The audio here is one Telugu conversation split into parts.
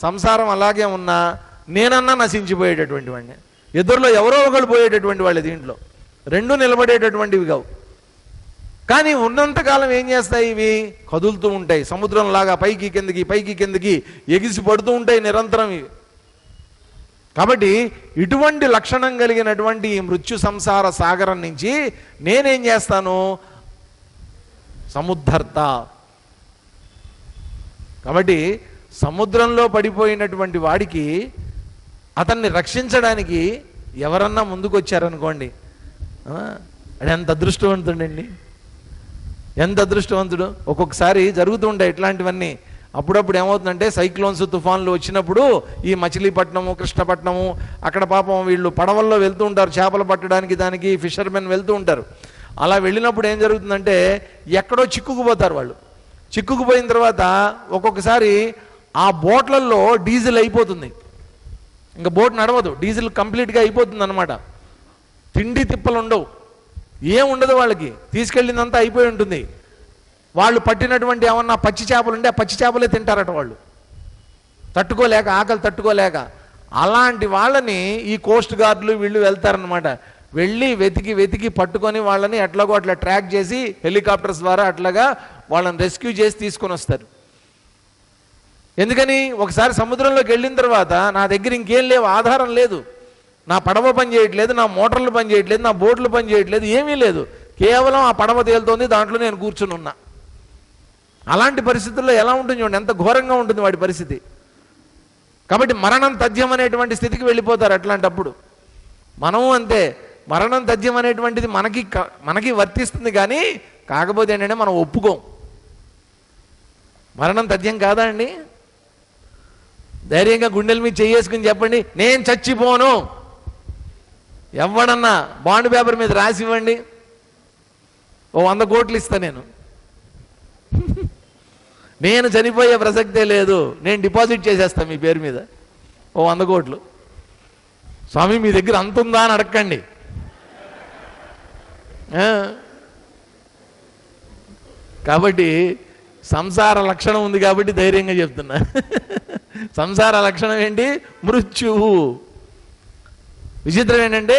సంసారం అలాగే ఉన్నా నేనన్నా నశించిపోయేటటువంటి వాడిని. ఇద్దరిలో ఎవరో ఒకళ్ళు పోయేటటువంటి వాళ్ళు, దీంట్లో రెండు నిలబడేటటువంటివి కావు. కానీ ఉన్నంతకాలం ఏం చేస్తాయి, ఇవి కదులుతూ ఉంటాయి, సముద్రంలాగా పైకి కిందకి పైకి కిందకి ఎగిసి పడుతూ ఉంటాయి నిరంతరం ఇవి. కాబట్టి ఇటువంటి లక్షణం కలిగినటువంటి ఈ మృత్యు సంసార సాగరం నుంచి నేనేం చేస్తాను, సముద్ధర్త. కాబట్టి సముద్రంలో పడిపోయినటువంటి వాడికి అతన్ని రక్షించడానికి ఎవరన్నా ముందుకు వచ్చారనుకోండి, అది ఎంత అదృష్టవంతుడండి, ఎంత అదృష్టవంతుడు. ఒక్కొక్కసారి జరుగుతూ ఉంటాయి ఇట్లాంటివన్నీ. అప్పుడప్పుడు ఏమవుతుందంటే సైక్లోన్స్ తుఫాన్లు వచ్చినప్పుడు ఈ మచిలీపట్నము కృష్ణపట్నము అక్కడ పాపం వీళ్ళు పడవల్లో వెళ్తూ ఉంటారు చేపలు పట్టడానికి, దానికి ఫిషర్మెన్ వెళ్తూ ఉంటారు. అలా వెళ్ళినప్పుడు ఏం జరుగుతుందంటే ఎక్కడో చిక్కుకుపోతారు వాళ్ళు. చిక్కుకుపోయిన తర్వాత ఒక్కొక్కసారి ఆ బోట్లలో డీజిల్ అయిపోతుంది, ఇంకా బోట్ నడవదు, డీజిల్ కంప్లీట్గా అయిపోతుంది అనమాట. తిండి తిప్పలు ఉండవు, ఏం ఉండదు వాళ్ళకి, తీసుకెళ్ళిందంతా అయిపోయి ఉంటుంది. వాళ్ళు పట్టినటువంటి ఏమన్నా పచ్చి చేపలు ఉంటే ఆ పచ్చి చేపలే తింటారట వాళ్ళు, తట్టుకోలేక, ఆకలి తట్టుకోలేక. అలాంటి వాళ్ళని ఈ కోస్ట్ గార్డులు వీళ్ళు వెళ్తారనమాట. వెళ్ళి వెతికి వెతికి పట్టుకొని వాళ్ళని ఎట్లాగో అట్లా ట్రాక్ చేసి హెలికాప్టర్స్ ద్వారా అట్లాగా వాళ్ళని రెస్క్యూ చేసి తీసుకొని వస్తారు. ఎందుకని, ఒకసారి సముద్రంలోకి వెళ్ళిన తర్వాత నా దగ్గర ఇంకేం లేవు, ఆధారం లేదు, నా పడవ పని చేయట్లేదు, నా మోటార్లు పని చేయట్లేదు, నా బోట్లు పని చేయట్లేదు, ఏమీ లేదు, కేవలం ఆ పడవ తేలుతోంది, దాంట్లో నేను కూర్చుని ఉన్నా. అలాంటి పరిస్థితుల్లో ఎలా ఉంటుంది చూడండి, ఎంత ఘోరంగా ఉంటుంది వాడి పరిస్థితి. కాబట్టి మరణం తథ్యం అనేటువంటి స్థితికి వెళ్ళిపోతారు. అట్లాంటప్పుడు మనము అంతే, మరణం తథ్యం అనేటువంటిది మనకి వర్తిస్తుంది. కానీ కాకపోతే ఏంటంటే మనం ఒప్పుకోం. మరణం తథ్యం కాదా అండి? ధైర్యంగా గుండెల మీద చేసుకుని చెప్పండి, నేను చచ్చిపోను. ఎవడన్నా బాండ్ పేపర్ మీద రాసి ఇవ్వండి, ఓ 100 కోట్లు ఇస్తా, నేను చనిపోయే ప్రసక్తే లేదు, నేను డిపాజిట్ చేసేస్తాను మీ పేరు మీద ఓ 100 కోట్లు. స్వామి మీ దగ్గర అంత ఉందా అని అడగండి. కాబట్టి సంసార లక్షణం ఉంది కాబట్టి ధైర్యంగా చెప్తున్నా. సంసార లక్షణం ఏంటి? మృత్యువు. విచిత్రం ఏంటంటే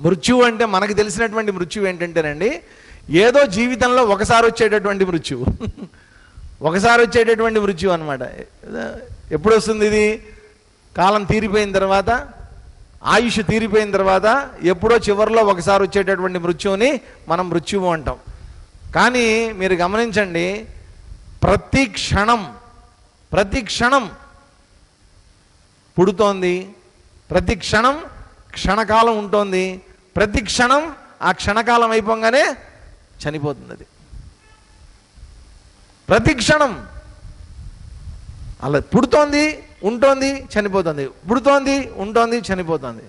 మృత్యువు అంటే మనకు తెలిసినటువంటి మృత్యువు ఏంటంటేనండి, ఏదో జీవితంలో ఒకసారి వచ్చేటటువంటి మృత్యువు, ఒకసారి వచ్చేటటువంటి మృత్యువు అనమాట. ఎప్పుడు వస్తుంది ఇది? కాలం తీరిపోయిన తర్వాత, ఆయుష్ తీరిపోయిన తర్వాత ఎప్పుడో చివరిలో ఒకసారి వచ్చేటటువంటి మృత్యువుని మనం మృత్యువు అంటాం. కానీ మీరు గమనించండి, ప్రతి క్షణం పుడుతోంది, ప్రతి క్షణం క్షణకాలం ఉంటుంది, ప్రతి క్షణం ఆ క్షణకాలం అయిపోగానే చనిపోతుంది. అది ప్రతి క్షణం అలా పుడుతోంది, ఉంటుంది, చనిపోతుంది, పుడుతోంది, ఉంటుంది, చనిపోతుంది.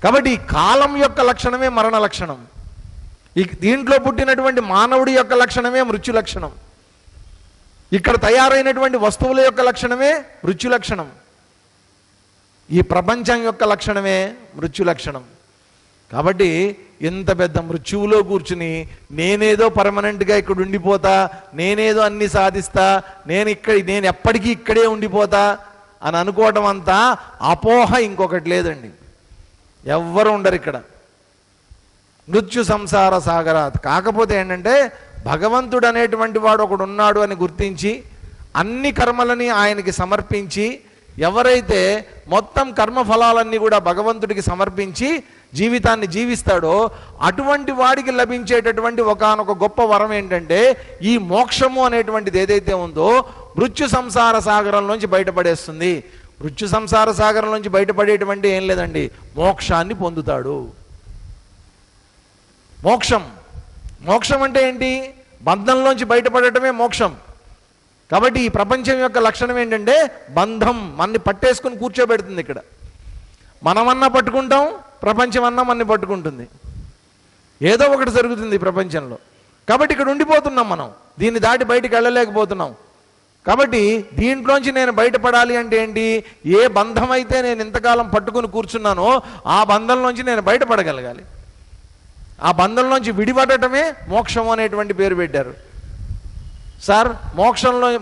కాబట్టి ఈ కాలం యొక్క లక్షణమే మరణ లక్షణం. ఈ దీంట్లో పుట్టినటువంటి మానవుడి యొక్క లక్షణమే మృత్యు లక్షణం. ఇక్కడ తయారైనటువంటి వస్తువుల యొక్క లక్షణమే మృత్యు లక్షణం. ఈ ప్రపంచం యొక్క లక్షణమే మృత్యు లక్షణం. కాబట్టి ఇంత పెద్ద మృత్యువులో కూర్చుని నేనేదో పర్మనెంట్గా ఇక్కడ ఉండిపోతా, నేనేదో అన్ని సాధిస్తా, నేను ఎప్పటికీ ఇక్కడే ఉండిపోతా అని అనుకోవటం అంతా అపోహ, ఇంకొకటి లేదండి. ఎవ్వరు ఉండరు ఇక్కడ. మృత్యు సంసార సాగరాత్. కాకపోతే ఏంటంటే భగవంతుడు అనేటువంటి వాడు ఒకడు ఉన్నాడు అని గుర్తించి అన్ని కర్మలని ఆయనకి సమర్పించి, ఎవరైతే మొత్తం కర్మఫలాలన్నీ కూడా భగవంతుడికి సమర్పించి జీవితాన్ని జీవిస్తాడో అటువంటి వాడికి లభించేటటువంటి ఒకానొక గొప్ప వరం ఏంటంటే ఈ మోక్షము అనేటువంటిది ఏదైతే ఉందో మృత్యు సంసార సాగరంలోంచి బయటపడేస్తుంది. మృత్యు సంసార సాగరంలోంచి బయటపడేటువంటి ఏం లేదండి, మోక్షాన్ని పొందుతాడు. మోక్షం అంటే ఏంటి? బంధంలోంచి బయటపడటమే మోక్షం. కాబట్టి ఈ ప్రపంచం యొక్క లక్షణం ఏంటంటే బంధం, మనని పట్టేసుకుని కూర్చోబెడుతుంది. ఇక్కడ మనమన్నా పట్టుకుంటాం, ప్రపంచం అన్నా మనని పట్టుకుంటుంది. ఏదో ఒకటి జరుగుతుంది ప్రపంచంలో. కాబట్టి ఇక్కడ ఉండిపోతున్నాం మనం, దీన్ని దాటి బయటికి వెళ్ళలేకపోతున్నాం. కాబట్టి దీంట్లోంచి నేను బయటపడాలి అంటే ఏంటి? ఏ బంధం అయితే నేను ఇంతకాలం పట్టుకుని కూర్చున్నానో ఆ బంధంలోంచి నేను బయటపడగలగాలి. ఆ బంధంలోంచి విడిపడటమే మోక్షం అనేటువంటి పేరు పెట్టారు. సార్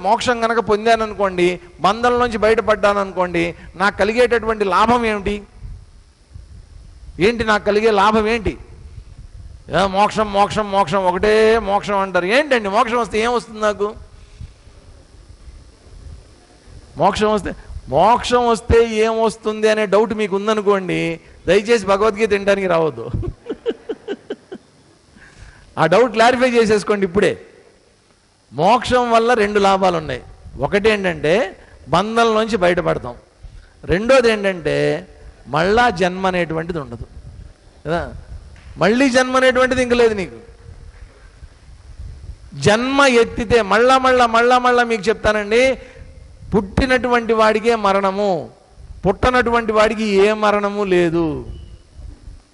మోక్షం కనుక పొందాననుకోండి, బంధంలోంచి బయటపడ్డాననుకోండి, నాకు కలిగేటటువంటి లాభం ఏమిటి? నాకు కలిగే లాభం ఏంటి? మోక్షం మోక్షం మోక్షం, ఒకటే మోక్షం అంటారు. ఏంటండి మోక్షం వస్తే ఏం వస్తుంది? నాకు మోక్షం వస్తే ఏమొస్తుంది అనే డౌట్ మీకు ఉందనుకోండి, దయచేసి భగవద్గీత తినడానికి రావద్దు. ఆ డౌట్ క్లారిఫై చేసేసుకోండి ఇప్పుడే. మోక్షం వల్ల 2 లాభాలు ఉన్నాయి. ఒకటి ఏంటంటే బంధంలోంచి బయటపడతాం, రెండోది ఏంటంటే మళ్ళా జన్మ అనేటువంటిది ఉండదు కదా. మళ్ళీ జన్మ అనేటువంటిది ఇంక లేదు నీకు. జన్మ ఎత్తితే మళ్ళా మీకు చెప్తానండి, పుట్టినటువంటి వాడికే మరణము, పుట్టనటువంటి వాడికి ఏ మరణము లేదు.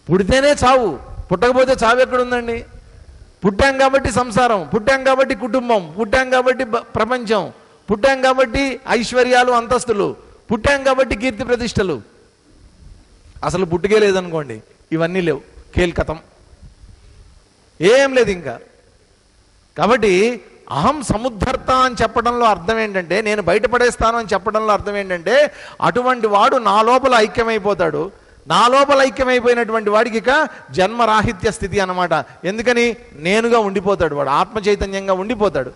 పుడితేనే చావు, పుట్టకపోతే చావు ఎక్కడుందండి? పుట్టాం కాబట్టి సంసారం, పుట్టాం కాబట్టి కుటుంబం, పుట్టాం కాబట్టి ప్రపంచం, పుట్టాం కాబట్టి ఐశ్వర్యాలు అంతస్తులు, పుట్టాం కాబట్టి కీర్తి ప్రతిష్టలు. అసలు పుట్టుకే లేదనుకోండి, ఇవన్నీ లేవు, కేల్కతం, ఏం లేదు ఇంకా. కాబట్టి అహం సముద్ధర్త అని చెప్పడంలో అర్థం ఏంటంటే, నేను బయటపడేస్తాను అని చెప్పడంలో అర్థం ఏంటంటే, అటువంటి వాడు నా లోపల ఐక్యమైపోతాడు. నా లోపల ఐక్యమైపోయినటువంటి వాడికి ఇక జన్మరాహిత్య స్థితి అన్నమాట. ఎందుకని? నేనుగా ఉండిపోతాడు వాడు, ఆత్మ చైతన్యంగా ఉండిపోతాడు.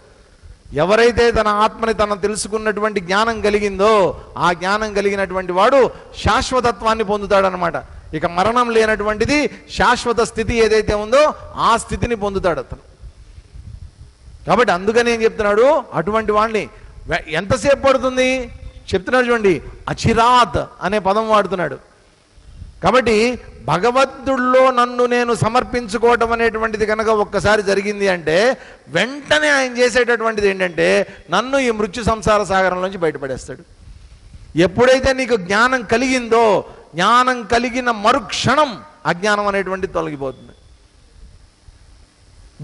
ఎవరైతే తన ఆత్మని తన తెలుసుకున్నటువంటి జ్ఞానం కలిగిందో, ఆ జ్ఞానం కలిగినటువంటి వాడు శాశ్వతత్వాన్ని పొందుతాడనమాట. ఇక మరణం లేనటువంటిది శాశ్వత స్థితి ఏదైతే ఉందో ఆ స్థితిని పొందుతాడు అతను. కాబట్టి అందుకని ఏం చెప్తున్నాడు, అటువంటి వాడిని ఎంతసేపు పడుతుంది చెప్తున్నాడు చూడండి, అచిరాత్ అనే పదం వాడుతున్నాడు. కాబట్టి భగవద్దుల్లో నన్ను నేను సమర్పించుకోవటం అనేటువంటిది కనుక ఒక్కసారి జరిగింది అంటే, వెంటనే ఆయన చేసేటటువంటిది ఏంటంటే నన్ను ఈ మృత్యు సంసార సాగరంలోంచి బయటపడేస్తాడు. ఎప్పుడైతే నీకు జ్ఞానం కలిగిందో, జ్ఞానం కలిగిన మరుక్షణం అజ్ఞానం అనేటువంటిది తొలగిపోతుంది.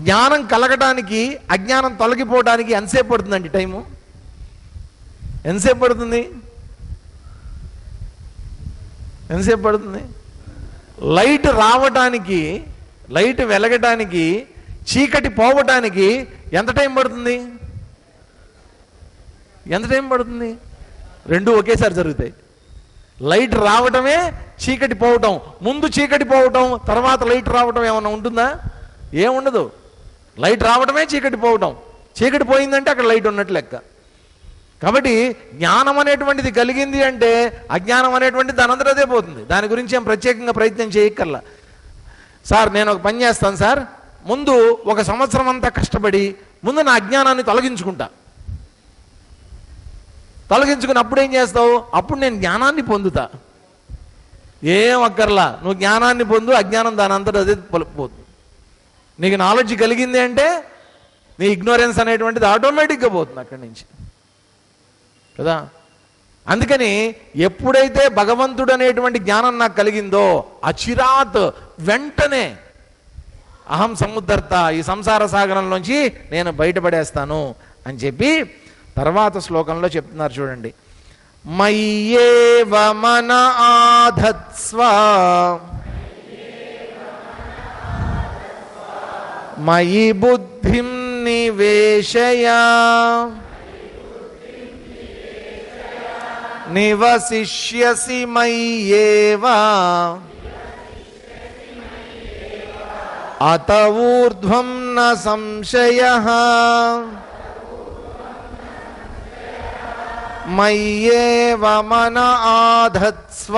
జ్ఞానం కలగటానికి అజ్ఞానం తొలగిపోవడానికి ఎంతసేపు పడుతుందండి టైము? ఎంతసేపు పడుతుంది? ఎంతసేపు పడుతుంది? లైట్ రావటానికి, లైట్ వెలగటానికి, చీకటి పోవటానికి ఎంత టైం పడుతుంది? ఎంత టైం పడుతుంది? 2 ఒకేసారి జరుగుతాయి. లైట్ రావటమే, చీకటి పోవటం. ముందు చీకటి పోవటం, తర్వాత లైట్ రావటం ఏమన్నా ఉంటుందా? ఏముండదు. లైట్ రావటమే, చీకటి పోవటం. చీకటి పోయిందంటే అక్కడ లైట్ ఉన్నట్లు లెక్క. కాబట్టి జ్ఞానం అనేటువంటిది కలిగింది అంటే అజ్ఞానం అనేటువంటిది దానంతట అదే పోతుంది. దాని గురించి ఏం ప్రత్యేకంగా ప్రయత్నం చేయక్కర్లా. సార్ నేను ఒక పని చేస్తాను సార్, ముందు 1 సంవత్సరం అంతా కష్టపడి ముందు నా అజ్ఞానాన్ని తొలగించుకుంటా. తొలగించుకుని అప్పుడు ఏం చేస్తావు? అప్పుడు నేను జ్ఞానాన్ని పొందుతా. ఏం అక్కర్లా, నువ్వు జ్ఞానాన్ని పొందు, అజ్ఞానం దానంతట అదే పోతుంది. నీకు నాలెడ్జ్ కలిగింది అంటే నీ ఇగ్నోరెన్స్ అనేటువంటిది ఆటోమేటిక్గా పోతుంది అక్కడి నుంచి కదా. అందుకని ఎప్పుడైతే భగవంతుడు అనేటువంటి జ్ఞానం నాకు కలిగిందో, అచిరాత్ వెంటనే అహం సముద్ధర్త, ఈ సంసార సాగరంలోంచి నేను బయటపడేస్తాను అని చెప్పి తర్వాత శ్లోకంలో చెప్తున్నారు చూడండి. మయ్యేవ మన ఆధత్స్వ మయి బుద్ధిం నివేశయ నివసిష్యసి మయ్యేవ అత ఊర్ధ్వం న సంశయః మయ్యేవ మన ఆధత్స్వ.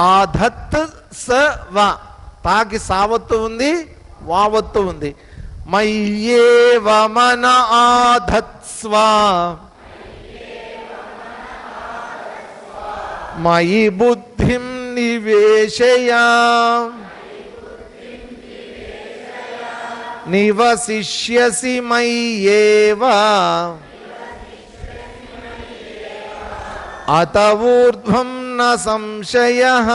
ఆధత్ స వ, తాకి సావత్తు ఉంది, వావత్తు ఉంది. మయ్యేవ మన ఆధత్స్వ మయి బుద్ధిం నివేశయ నివసిష్యసి మయ్యేవ అత ఊర్ధ్వం న సంశయః.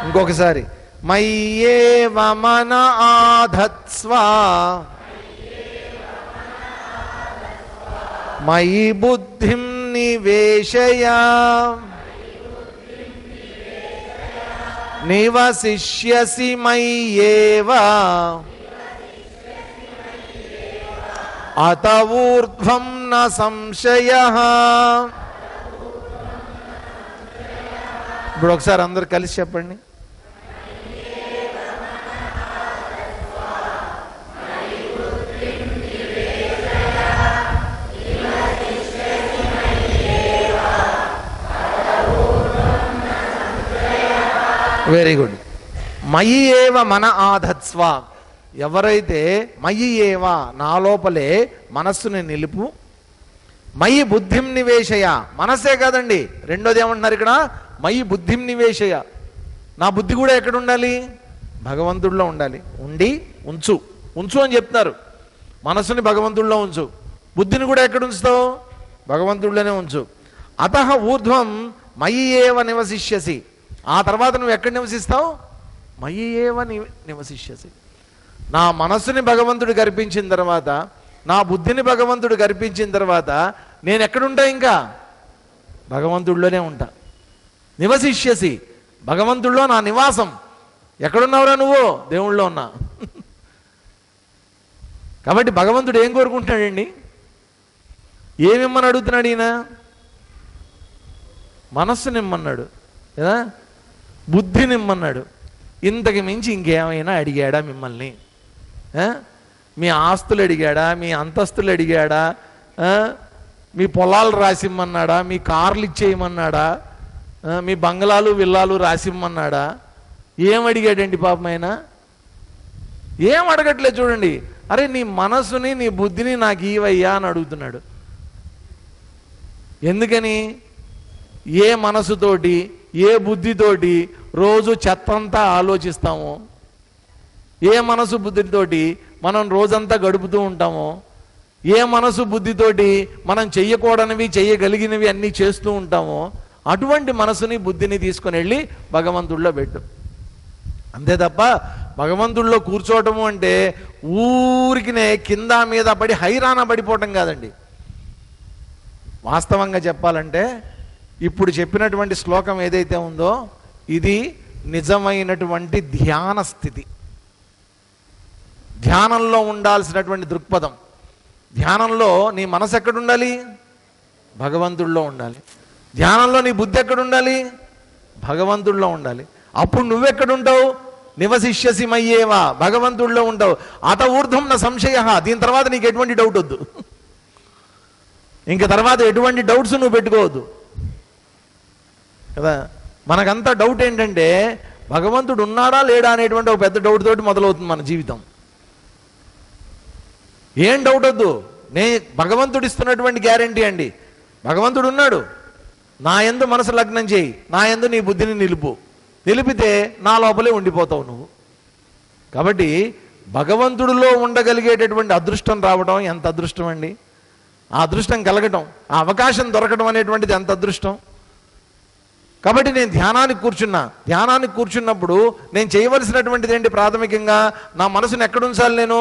ఇంకొకసారి, మయ్యేవ మన ఆధత్స్వ మయి బుద్ధిం నివేశయ నివసిష్యసి మయ్యేవ అత ఊర్ధ్వం న సంశయః. ఇప్పుడు ఒకసారి అందరు కలిసి చెప్పండి. Very good. మయి ఏవ మన ఆధత్స్వ, ఎవరైతే మయి ఏవ నా లోపలే మనస్సుని నిలుపు, మయి బుద్ధిం నివేశయ, మనస్సే కాదండి, రెండోది ఏమంటున్నారు ఇక్కడ, మయి బుద్ధిం నివేశయ, నా బుద్ధి కూడా ఎక్కడ ఉండాలి, భగవంతుడిలో ఉండాలి. ఉండి ఉంచు, ఉంచు అని చెప్తున్నారు. మనస్సుని భగవంతుడిలో ఉంచు, బుద్ధిని కూడా ఎక్కడ ఉంచుతావు, భగవంతుడిలోనే ఉంచు. అతః ఊర్ధ్వం మయి ఏవ నివసిష్యసి, ఆ తర్వాత నువ్వు ఎక్కడ నివసిస్తావు, మయి ఏవ నివసిష్యసి. నా మనస్సుని భగవంతుడు కల్పించిన తర్వాత, నా బుద్ధిని భగవంతుడు కల్పించిన తర్వాత నేను ఎక్కడుంటా, ఇంకా భగవంతుడిలోనే ఉంటా. నివసిష్యసి, భగవంతుడిలో నా నివాసం. ఎక్కడున్నావురా నువ్వు, దేవుళ్ళో ఉన్నా. కాబట్టి భగవంతుడు ఏం కోరుకుంటున్నాడండి, ఏమిమ్మని అడుగుతున్నాడు ఈయన, మనస్సు నిమ్మన్నాడు కదా, బుద్ధి నిమ్మన్నాడు. ఇంతకు మించి ఇంకేమైనా అడిగాడా మిమ్మల్ని? మీ ఆస్తులు అడిగాడా, మీ అంతస్తులు అడిగాడా, మీ పొలాలు రాసిమ్మన్నాడా, మీ కార్లు ఇచ్చేయమన్నాడా, మీ బంగ్లాలు విల్లాలు రాసిమ్మన్నాడా? ఏం అడిగాడండి పాపం ఆయన? ఏం అడగట్లేదు చూడండి. అరే నీ మనసుని నీ బుద్ధిని నాకు ఇవయ్యా అని అడుగుతున్నాడు. ఎందుకని? ఏ మనసుతోటి ఏ బుద్ధితోటి రోజు చెత్తంతా ఆలోచిస్తామో, ఏ మనసు బుద్ధితోటి మనం రోజంతా గడుపుతూ ఉంటామో, ఏ మనసు బుద్ధితోటి మనం చెయ్యకూడనివి చెయ్యగలిగినవి అన్నీ చేస్తూ ఉంటామో, అటువంటి మనసుని బుద్ధిని తీసుకుని వెళ్ళి భగవంతుడిలో పెట్టు. అంతే తప్ప భగవంతుడిలో కూర్చోవటము అంటే ఊరికినే కింద మీద పడి హైరాణ పడిపోవటం కాదండి. వాస్తవంగా చెప్పాలంటే ఇప్పుడు చెప్పినటువంటి శ్లోకం ఏదైతే ఉందో ఇది నిజమైనటువంటి ధ్యాన స్థితి. ధ్యానంలో ఉండాల్సినటువంటి దృక్పథం. ధ్యానంలో నీ మనసు ఎక్కడుండాలి, భగవంతుడిలో ఉండాలి. ధ్యానంలో నీ బుద్ధి ఎక్కడుండాలి, భగవంతుడిలో ఉండాలి. అప్పుడు నువ్వెక్కడుంటావు, నివసిష్యసి మయ్యేవా, భగవంతుడిలో ఉంటావు. అత ఊర్ధ్వం న సంశయ, దీని తర్వాత నీకు ఎటువంటి డౌట్ వద్దు. ఇంక తర్వాత ఎటువంటి డౌట్స్ నువ్వు పెట్టుకోవద్దు కదా. మనకంతా డౌట్ ఏంటంటే భగవంతుడు ఉన్నాడా లేడా అనేటువంటి ఒక పెద్ద డౌట్ తోటి మొదలవుతుంది మన జీవితం. ఏం డౌట్ వద్దు, భగవంతుడు ఇస్తున్నటువంటి గ్యారంటీ అండి. భగవంతుడు ఉన్నాడు, నా యందు మనసు లగ్నం చేయి, నా యందు నీ బుద్ధిని నిలిపితే నా లోపలే ఉండిపోతావు నువ్వు. కాబట్టి భగవంతుడిలో ఉండగలిగేటటువంటి అదృష్టం రావడం ఎంత అదృష్టం అండి. ఆ అదృష్టం కలగటం, ఆ అవకాశం దొరకడం అనేటువంటిది ఎంత అదృష్టం. కాబట్టి నేను ధ్యానానికి కూర్చున్నప్పుడు నేను చేయవలసినటువంటిది ఏంటి, ప్రాథమికంగా నా మనసును ఎక్కడ ఉంచాలి, నేను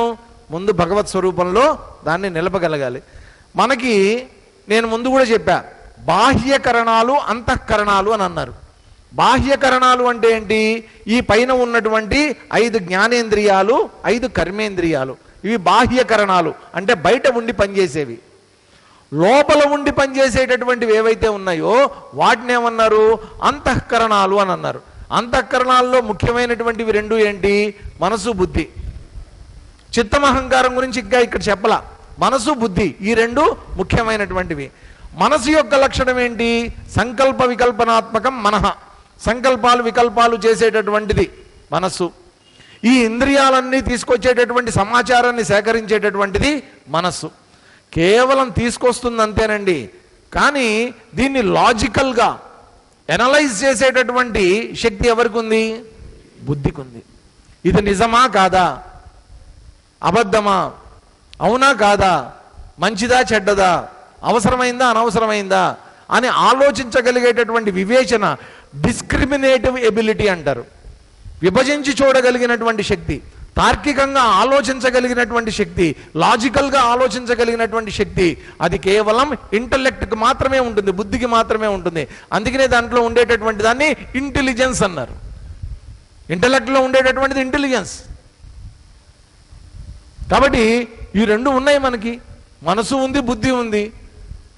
ముందు భగవత్ స్వరూపంలో దాన్ని నిలపగలగాలి. మనకి నేను ముందు కూడా చెప్పా, బాహ్యకరణాలు అంతఃకరణాలు అని అన్నారు. బాహ్యకరణాలు అంటే ఏంటి, ఈ పైన ఉన్నటువంటి 5 జ్ఞానేంద్రియాలు 5 కర్మేంద్రియాలు, ఇవి బాహ్యకరణాలు అంటే బయట ఉండి పనిచేసేవి. లోపల ఉండి పనిచేసేటటువంటివి ఏవైతే ఉన్నాయో వాటిని ఏమన్నారు, అంతఃకరణాలు అని అన్నారు. అంతఃకరణాల్లో ముఖ్యమైనటువంటివి 2 ఏంటి, మనసు బుద్ధి. చిత్తమహంకారం గురించి ఇంకా ఇక్కడ చెప్పలా. మనసు బుద్ధి ఈ 2 ముఖ్యమైనటువంటివి. మనసు యొక్క లక్షణం ఏంటి, సంకల్ప వికల్పనాత్మకం మనః, సంకల్పాలు వికల్పాలు చేసేటటువంటిది మనస్సు. ఈ ఇంద్రియాలన్నీ తీసుకొచ్చేటటువంటి సమాచారాన్ని సేకరించేటటువంటిది మనస్సు. కేవలం తీసుకొస్తుంది అంతేనండి, కానీ దీన్ని లాజికల్గా ఎనలైజ్ చేసేటటువంటి శక్తి ఎవరికి ఉంది, బుద్ధికి ఉంది. ఇది నిజమా కాదా, అబద్ధమా, అవునా కాదా, మంచిదా చెడ్డదా, అవసరమైందా అనవసరమైందా అని ఆలోచించగలిగేటటువంటి వివేచన, డిస్క్రిమినేటివ్ ఎబిలిటీ అంటారు. విభజించి చూడగలిగినటువంటి శక్తి, తార్కికంగా ఆలోచించగలిగినటువంటి శక్తి, లాజికల్గా ఆలోచించగలిగినటువంటి శక్తి, అది కేవలం ఇంటలెక్ట్కి మాత్రమే ఉంటుంది, బుద్ధికి మాత్రమే ఉంటుంది. అందుకనే దాంట్లో ఉండేటటువంటి దాన్ని ఇంటెలిజెన్స్ అన్నారు. ఇంటలెక్ట్లో ఉండేటటువంటిది ఇంటెలిజెన్స్. కాబట్టి ఈ రెండు ఉన్నాయి మనకి. మనసు ఉంది, బుద్ధి ఉంది.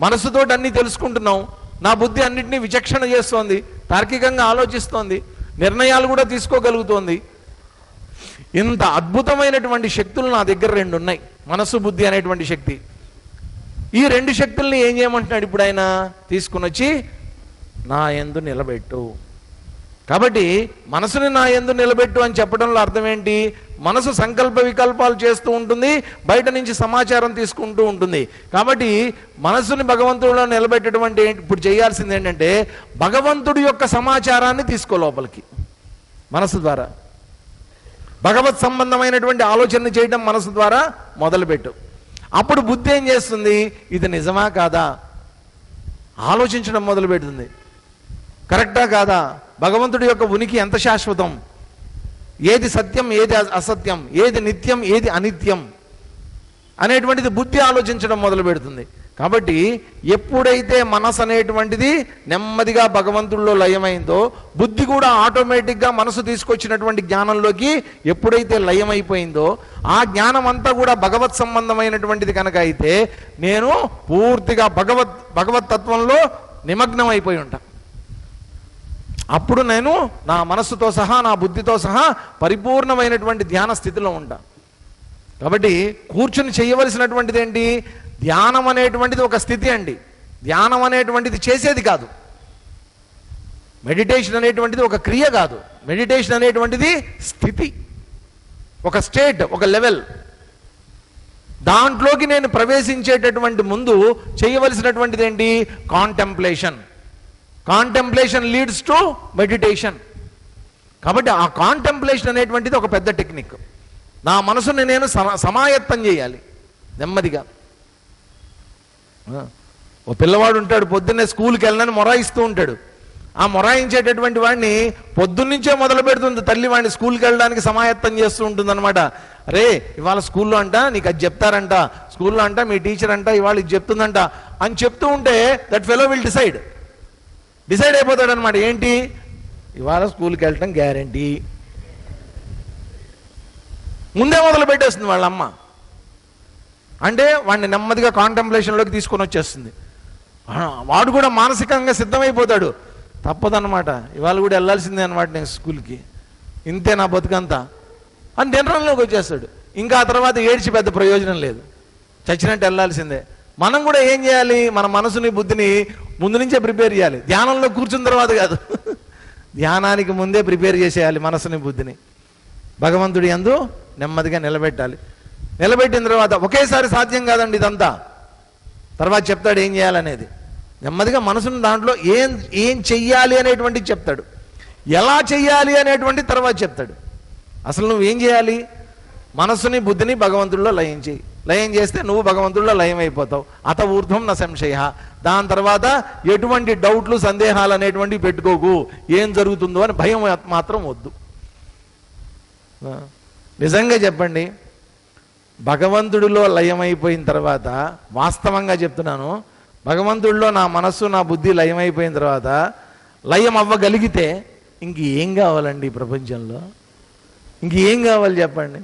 మనసుతో అన్నీ తెలుసుకుంటున్నాం, నా బుద్ధి అన్నింటినీ విచక్షణ చేస్తోంది, తార్కికంగా ఆలోచిస్తోంది, నిర్ణయాలు కూడా తీసుకోగలుగుతోంది. ఇంత అద్భుతమైనటువంటి శక్తులు నా దగ్గర రెండు ఉన్నాయి, మనసు బుద్ధి అనేటువంటి శక్తి. ఈ రెండు శక్తుల్ని ఏం చేయమంటున్నాడు ఇప్పుడు ఆయన? తీసుకుని వచ్చి నా యందు నిలబెట్టు. కాబట్టి మనసుని నా యందు నిలబెట్టు అని చెప్పడంలో అర్థం ఏంటి? మనసు సంకల్ప వికల్పాలు చేస్తూ ఉంటుంది, బయట నుంచి సమాచారం తీసుకుంటూ ఉంటుంది. కాబట్టి మనసుని భగవంతుడిలో నిలబెట్టటువంటి ఇప్పుడు చేయాల్సింది ఏంటంటే భగవంతుడి యొక్క సమాచారాన్ని తీసుకో లోపలికి మనసు ద్వారా. భగవత్ సంబంధమైనటువంటి ఆలోచన చేయడం మనసు ద్వారా మొదలుపెట్టు. అప్పుడు బుద్ధి ఏం చేస్తుంది? ఇది నిజమా కాదా ఆలోచించడం మొదలు పెడుతుంది. కరెక్టా కాదా? భగవంతుడి యొక్క ఉనికి ఎంత శాశ్వతం, ఏది సత్యం, ఏది అసత్యం, ఏది నిత్యం, ఏది అనిత్యం అనేటువంటిది బుద్ధి ఆలోచించడం మొదలు పెడుతుంది. కాబట్టి ఎప్పుడైతే మనసు అనేటువంటిది నెమ్మదిగా భగవంతుడిలో లయమైందో బుద్ధి కూడా ఆటోమేటిక్గా మనసు తీసుకొచ్చినటువంటి జ్ఞానంలోకి ఎప్పుడైతే లయమైపోయిందో ఆ జ్ఞానం అంతా కూడా భగవత్ సంబంధమైనటువంటిది కనుక అయితే నేను పూర్తిగా భగవత్ తత్వంలో నిమగ్నం అయిపోయి ఉంటా. అప్పుడు నేను నా మనస్సుతో సహా నా బుద్ధితో సహా పరిపూర్ణమైనటువంటి ధ్యాన స్థితిలో ఉంటా. కాబట్టి కూర్చుని చేయవలసినటువంటిది ఏంటి? ధ్యానం అనేటువంటిది ఒక స్థితి అండి. ధ్యానం అనేటువంటిది చేసేది కాదు. మెడిటేషన్ అనేటువంటిది ఒక క్రియ కాదు. మెడిటేషన్ అనేటువంటిది స్థితి, ఒక స్టేట్, ఒక లెవెల్. దాంట్లోకి నేను ప్రవేశించేటటువంటి ముందు చేయవలసినటువంటిది ఏంటి? Contemplation. Contemplation leads to meditation. కాబట్టి ఆ కాంటెంప్లేషన్ అనేటువంటిది ఒక పెద్ద టెక్నిక్. నా మనసుని నేను సమాయత్తం చేయాలి నెమ్మదిగా. ఓ పిల్లవాడు ఉంటాడు, పొద్దున్నే స్కూల్కి వెళ్ళనని మొరాయిస్తూ ఉంటాడు. ఆ మొరాయించేటటువంటి వాడిని పొద్దున్నుంచే మొదలు పెడుతుంది తల్లి వాడిని స్కూల్కి వెళ్ళడానికి సమాయత్తం చేస్తూ ఉంటుంది అనమాట. అరే ఇవాళ స్కూల్లో అంట నీకు అది చెప్తారంట, స్కూల్లో అంట మీ టీచర్ అంట ఇవాళ ఇది చెప్తుందంట అని చెప్తూ ఉంటే దట్ ఫెలో విల్ డిసైడ్ అయిపోతాడు అనమాట. ఏంటి? ఇవాళ స్కూల్కి వెళ్ళటం గ్యారంటీ. ముందే మొదలు పెట్టేస్తుంది వాళ్ళ అమ్మ. అంటే వాడిని నెమ్మదిగా కాంటెంప్లేషన్లోకి తీసుకొని వచ్చేస్తుంది. వాడు కూడా మానసికంగా సిద్ధమైపోతాడు. తప్పదన్నమాట, ఇవాళ కూడా వెళ్ళాల్సిందే అనమాట నేను స్కూల్కి, ఇంతే నా బతుకంతా అని నిర్ణయంలోకి వచ్చేస్తాడు. ఇంకా ఆ తర్వాత ఏడ్చి పెద్ద ప్రయోజనం లేదు, చచ్చినట్టు వెళ్ళాల్సిందే. మనం కూడా ఏం చేయాలి? మన మనసుని బుద్ధిని ముందు నుంచే ప్రిపేర్ చేయాలి. ధ్యానంలో కూర్చున్న తర్వాత కాదు, ధ్యానానికి ముందే ప్రిపేర్ చేసేయాలి మనసుని బుద్ధిని. భగవంతుడి యందు నెమ్మదిగా నిలబెట్టాలి. నిలబెట్టిన తర్వాత ఒకేసారి సాధ్యం కాదండి ఇదంతా. తర్వాత చెప్తాడు ఏం చేయాలనేది. నెమ్మదిగా మనసును దాంట్లో ఏం చెయ్యాలి అనేటువంటిది చెప్తాడు, ఎలా చెయ్యాలి అనేటువంటి తర్వాత చెప్తాడు. అసలు నువ్వు ఏం చేయాలి? మనసుని బుద్ధిని భగవంతుడిలో లయం చేయి. లయం చేస్తే నువ్వు భగవంతుడిలో లయం అయిపోతావు. అత ఊర్ధ్వం న సంశయ. దాని తర్వాత ఎటువంటి డౌట్లు సందేహాలు అనేటువంటివి పెట్టుకోకు. ఏం జరుగుతుందో అని భయం మాత్రం వద్దు. నిజంగా చెప్పండి, భగవంతుడిలో లయమైపోయిన తర్వాత, వాస్తవంగా చెప్తున్నాను, భగవంతుడిలో నా మనస్సు నా బుద్ధి లయమైపోయిన తర్వాత లయం అవ్వగలిగితే ఇంకేం కావాలండి ప్రపంచంలో? ఇంకేం కావాలి చెప్పండి?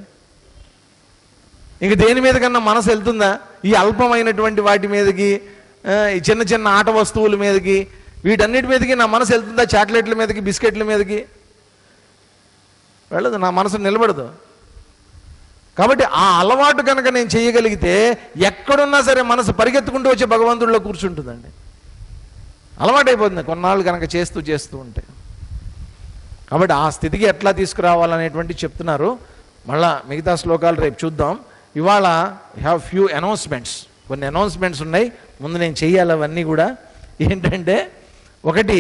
ఇంక దేని మీద కన్నా మనసు వెళ్తుందా? ఈ అల్పమైనటువంటి వాటి మీదకి, ఈ చిన్న చిన్న ఆట వస్తువుల మీదకి, వీటన్నిటి మీదకి నా మనసు వెళ్తుందా? చాక్లెట్ల మీదకి, బిస్కెట్ల మీదకి వెళ్ళదు. నా మనసు నిలబడదు. కాబట్టి ఆ అలవాటు కనుక నేను చేయగలిగితే ఎక్కడున్నా సరే మనసు పరిగెత్తుకుంటూ వచ్చి భగవంతుడిలో కూర్చుంటుందండి. అలవాటైపోతుంది కొన్నాళ్ళు కనుక చేస్తూ ఉంటే. కాబట్టి ఆ స్థితికి ఎట్లా తీసుకురావాలనేటువంటి చెప్తున్నారు. మళ్ళా మిగతా శ్లోకాలు రేపు చూద్దాం. ఇవాళ హ్యావ్ ఫ్యూ అనౌన్స్మెంట్స్, కొన్ని అనౌన్స్మెంట్స్ ఉన్నాయి. ముందు నేను చెయ్యాలి అవన్నీ కూడా. ఏంటంటే, ఒకటి